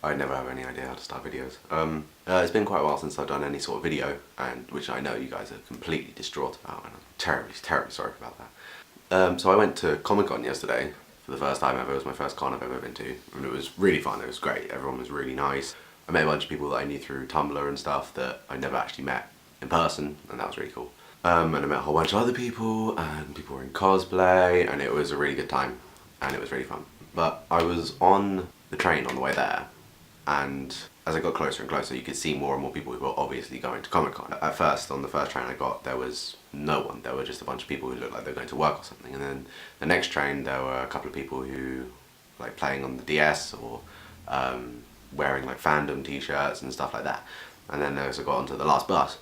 I never have any idea how to start videos. It's been quite a while since I've done any sort of video, and which I know you guys are completely distraught about, and I'm terribly sorry about that. So I went to Comic-Con yesterday for the first time ever. It was my first con I've ever been to, and it was really fun. It was great. Everyone was really nice. I met a bunch of people that I knew through Tumblr and stuff that I never actually met in person, and that was really cool. And I met a whole bunch of other people, and people were in cosplay, and it was a really good time, and it was really fun. But I was on the train on the way there, and as I got closer and closer, you could see more and more people who were obviously going to Comic-Con. At first, on the first train I got, there was no one. There were just a bunch of people who looked like they were going to work or something. And then the next train, there were a couple of people who were like playing on the DS or wearing like fandom t-shirts and stuff like that. And then as I got onto the last bus,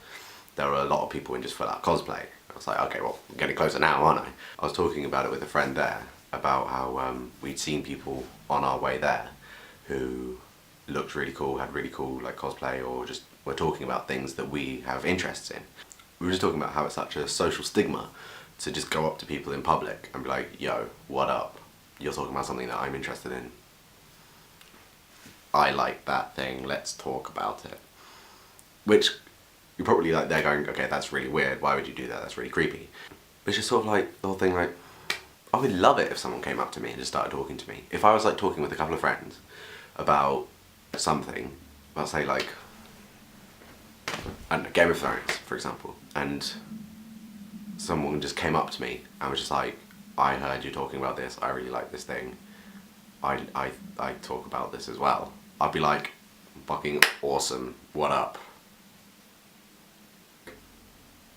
there were a lot of people in just full out cosplay. I was like, okay, well, I'm getting closer now, aren't I? I was talking about it with a friend there, about how we'd seen people on our way there who looked really cool, had really cool like cosplay, or just were talking about things that we have interests in. We were just talking about how it's such a social stigma to just go up to people in public and be like, yo, what up? You're talking about something that I'm interested in. I like that thing, let's talk about it. Which, you're probably like, they're going, okay, that's really weird, why would you do that, that's really creepy. But it's just sort of like, the whole thing like, I would love it if someone came up to me and just started talking to me. If I was like talking with a couple of friends about something, I'll say like, I don't know, Game of Thrones, for example, and someone just came up to me and was just like, I heard you talking about this, I really like this thing, I talk about this as well. I'd be like, fucking awesome, what up?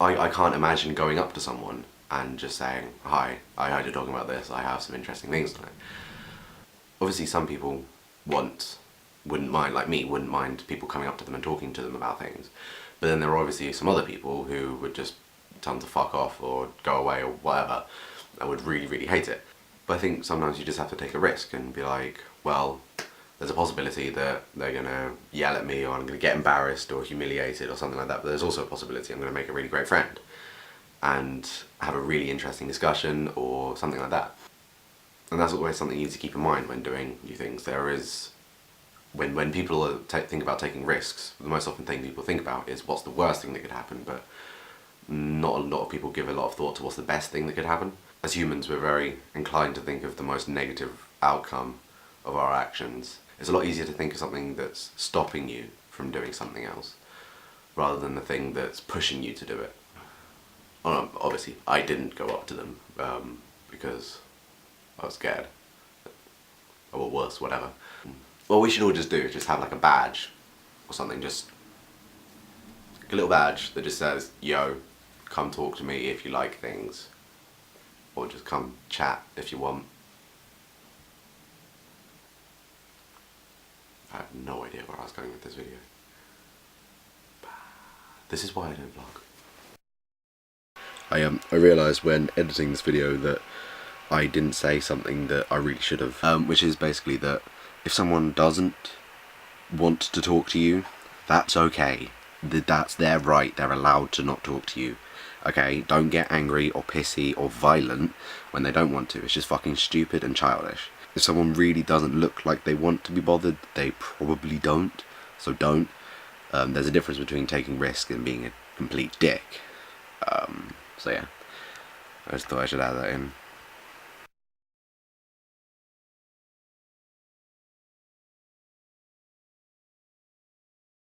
I can't imagine going up to someone and just saying, hi, I heard you talking about this, I have some interesting things on it. Obviously some people wouldn't mind, like me, wouldn't mind people coming up to them and talking to them about things. But then there are obviously some other people who would just tell them to fuck off or go away or whatever, and would really, really hate it. But I think sometimes you just have to take a risk and be like, well, there's a possibility that they're gonna yell at me, or I'm gonna get embarrassed or humiliated or something like that, but there's also a possibility I'm gonna make a really great friend and have a really interesting discussion or something like that. And that's always something you need to keep in mind when doing new things. There is, when people think about taking risks, the most often thing people think about is what's the worst thing that could happen, but not a lot of people give a lot of thought to what's the best thing that could happen. As humans, we're very inclined to think of the most negative outcome of our actions. It's a lot easier to think of something that's stopping you from doing something else, rather than the thing that's pushing you to do it. Obviously, I didn't go up to them because I was scared. Or worse, whatever. What we should all just do is just have like a badge or something, just like a little badge that just says, yo, come talk to me if you like things, or just come chat if you want. I have no idea where I was going with this video. This is why I don't vlog. I realised when editing this video that I didn't say something that I really should have, which is basically that if someone doesn't want to talk to you, that's okay. That's their right, they're allowed to not talk to you. Okay, don't get angry or pissy or violent when they don't want to. It's just fucking stupid and childish. If someone really doesn't look like they want to be bothered, they probably don't, so don't. There's a difference between taking risks and being a complete dick. So yeah, I just thought I should add that in.